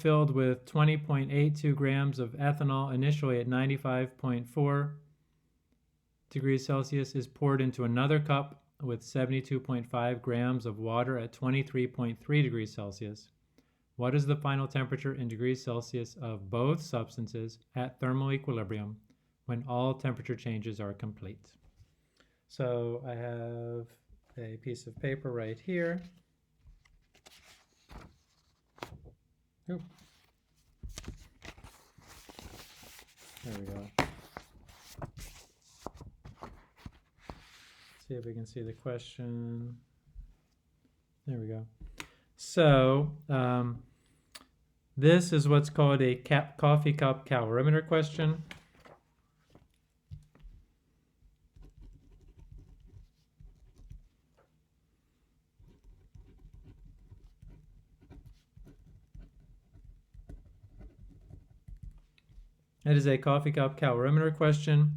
filled with 20.82 grams of ethanol initially at 95.4 degrees Celsius is poured into another cup with 72.5 grams of water at 23.3 degrees Celsius. What is the final temperature in degrees Celsius of both substances at thermal equilibrium when all temperature changes are complete? So I have a piece of paper right here. Oop. There we go. See if we can see the question. There we go. So this is what's called a coffee cup calorimeter question. It is a coffee cup calorimeter question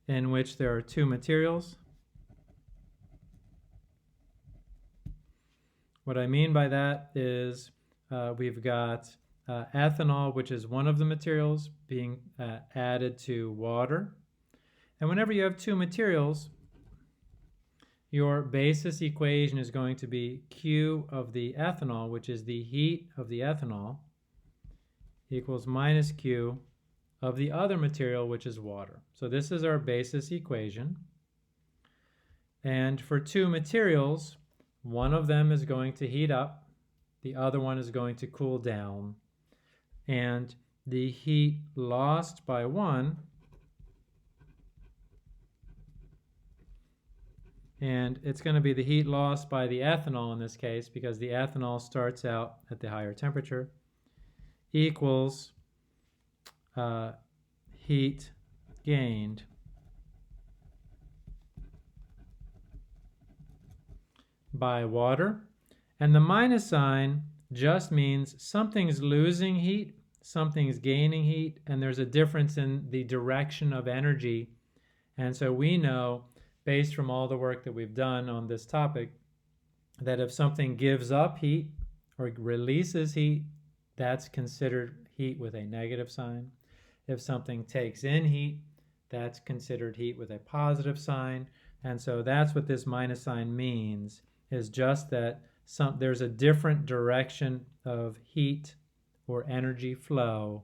in which there are two materials. What I mean by that is we've got ethanol, which is one of the materials, being added to water. And whenever you have two materials, your basis equation is going to be Q of the ethanol, which is the heat of the ethanol, equals minus Q of the other material, which is water. So this is our basis equation. And for two materials, one of them is going to heat up, the other one is going to cool down, and the heat lost by one, and it's going to be the heat lost by the ethanol in this case, because the ethanol starts out at the higher temperature, equals heat gained by water. And the minus sign just means something's losing heat, something's gaining heat, and there's a difference in the direction of energy. And so we know, based from all the work that we've done on this topic, that if something gives up heat or releases heat, that's considered heat with a negative sign. If something takes in heat, that's considered heat with a positive sign. And so that's what this minus sign means, is just that there's a different direction of heat or energy flow.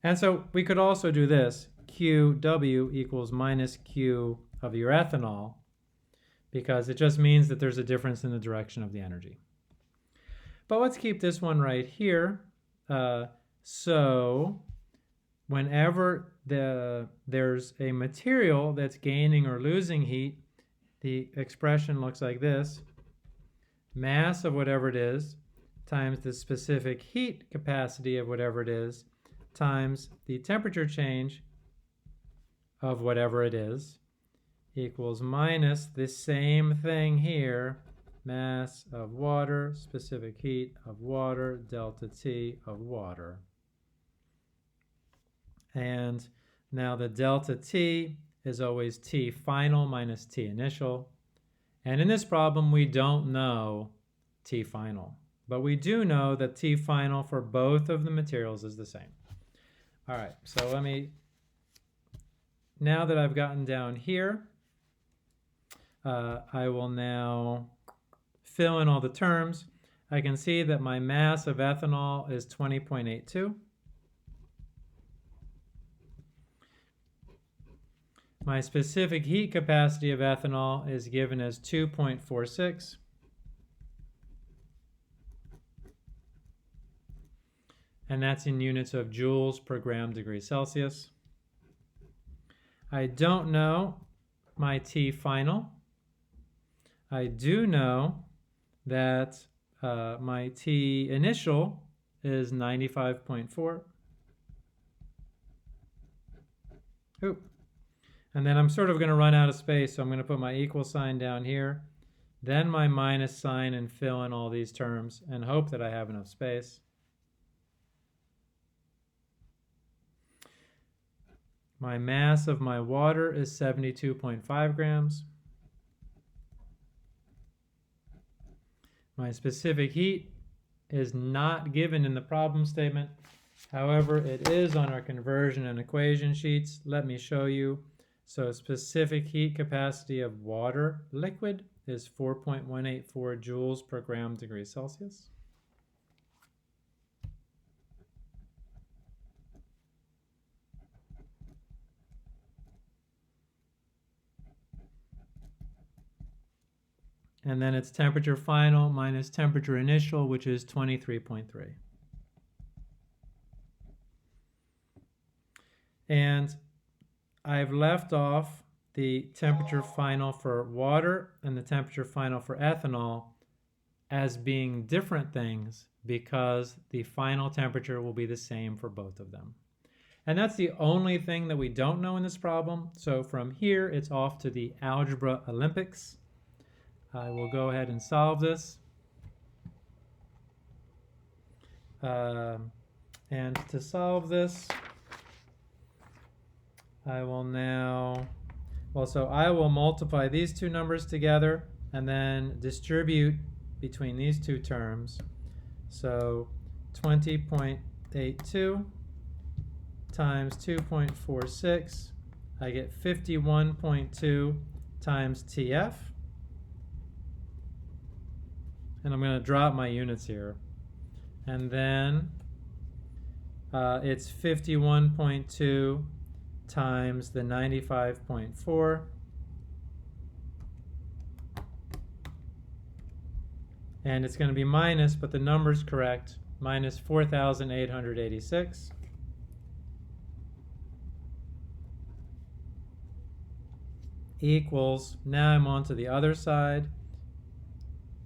And so we could also do this, QW equals minus Q of your ethanol, because it just means that there's a difference in the direction of the energy. But let's keep this one right here. So whenever there's a material that's gaining or losing heat, the expression looks like this: mass of whatever it is times the specific heat capacity of whatever it is times the temperature change of whatever it is equals minus the same thing here, mass of water, specific heat of water, delta T of water. And now the delta T is always T final minus T initial. And in this problem, we don't know T final, but we do know that T final for both of the materials is the same. All right, so now that I've gotten down here, I will now fill in all the terms. I can see that my mass of ethanol is 20.82. My specific heat capacity of ethanol is given as 2.46. And that's in units of joules per gram degree Celsius. I don't know my T final. I do know that my T initial is 95.4. Oop. And then I'm sort of going to run out of space, so I'm going to put my equal sign down here, then my minus sign, and fill in all these terms and hope that I have enough space. My mass of my water is 72.5 grams. My specific heat is not given in the problem statement. However, it is on our conversion and equation sheets. Let me show you. So specific heat capacity of water liquid is 4.184 joules per gram degree Celsius. And then it's temperature final minus temperature initial, which is 23.3. And I've left off the temperature final for water and the temperature final for ethanol as being different things because the final temperature will be the same for both of them. And that's the only thing that we don't know in this problem. So from here, it's off to the Algebra Olympics. I will go ahead and solve this. And to solve this, I will now, so I will multiply these two numbers together and then distribute between these two terms. So 20.82 times 2.46, I get 51.2 times TF. And I'm going to drop my units here. And then it's 51.2 times the 95.4. And it's going to be minus, but the number's correct, minus 4,886. Equals, now I'm on to the other side.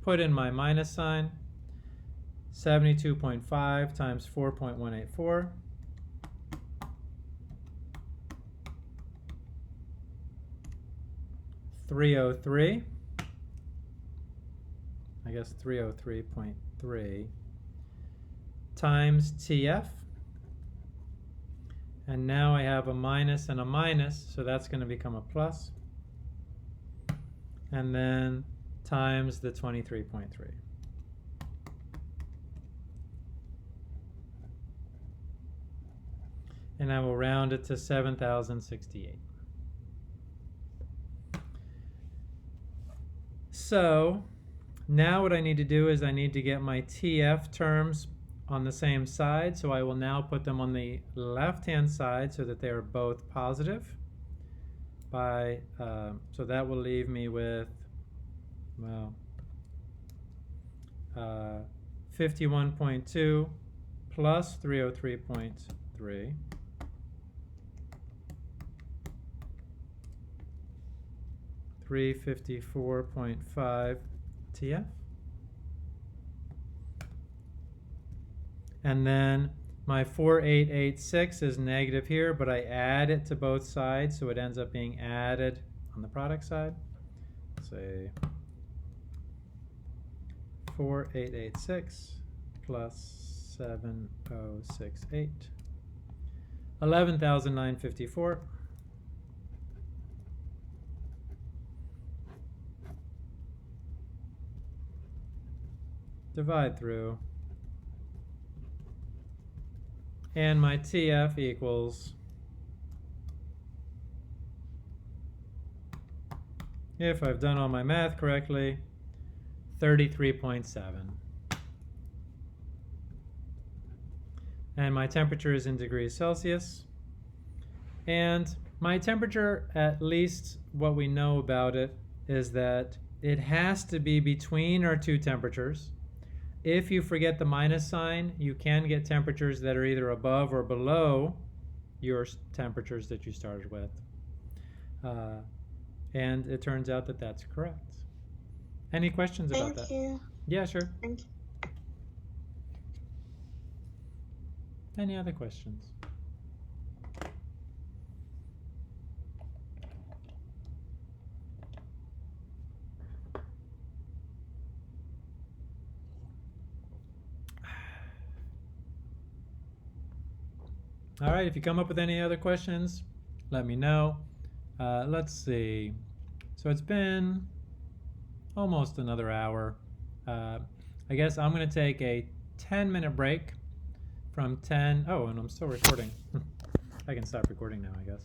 Put in my minus sign, 72.5 times 4.184. 303, I guess 303.3 times TF. And now I have a minus and a minus, so that's going to become a plus. And then times the 23.3. And I will round it to 7,068. So now what I need to do is I need to get my TF terms on the same side. So I will now put them on the left-hand side so that they are both positive. So that will leave me with, 51.2 plus 303.3. 354.5 TF. And then my 4886 is negative here, but I add it to both sides, so it ends up being added on the product side. Say 4886 plus 7068, 11,954. Divide through, and my TF equals, if I've done all my math correctly, 33.7. And my temperature is in degrees Celsius. And my temperature, at least what we know about it, is that it has to be between our two temperatures. If you forget the minus sign, you can get temperatures that are either above or below your temperatures that you started with. And it turns out that that's correct. Any questions about that? Thank you. Yeah, sure. Thank you. Any other questions? All right, if you come up with any other questions, let me know. Let's see. So it's been almost another hour. I guess I'm going to take a 10-minute break from 10. Oh, and I'm still recording. I can stop recording now, I guess.